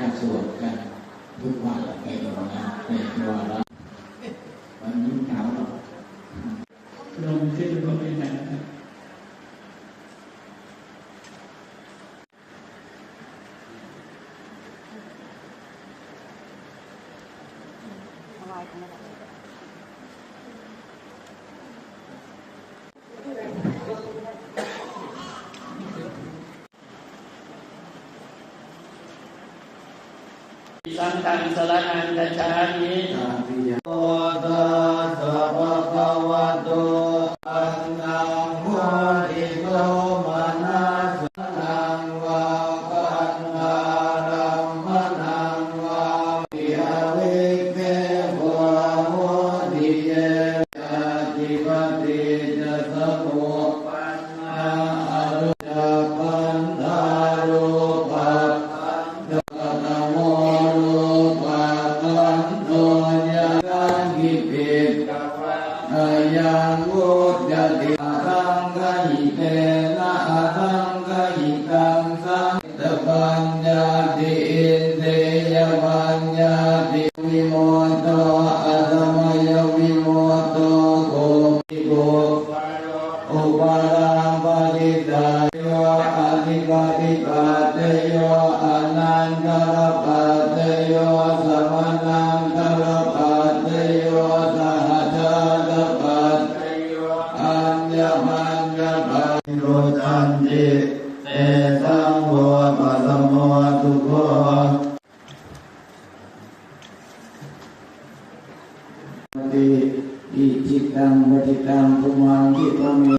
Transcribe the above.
จะสวดกันทุกวันเป็นวันเป็นวันละวันนี้หนาวลงขึ้นก็ไม่หนาวสังฆังสรณังคัจฉามิโอตสัพพะวะโตอะนังโมทิโกมานะสนังวะกัณหารัมมนังวะปิอาวิเกโกโหติเยอะติปติจะสมุปันนาอรุจปันธารุปัฏฐานโมยังวุจติสังฆหิเตนะสังฆหิตังสังตปัญญาติอินเทยปัญญาติวิโมตโตอะสมยวิโมตโตโกมิโกอุปารังปฏิตาโยอธิปติปัตตโยอนันตรปัตตโยสมนันตรปัตตโยสหัสสะปัตตอัญญมัญญปัญโยตันติเตสังโฆปัสสโมทุโขติอิจิตังปฏิตังตุมังคิปะเม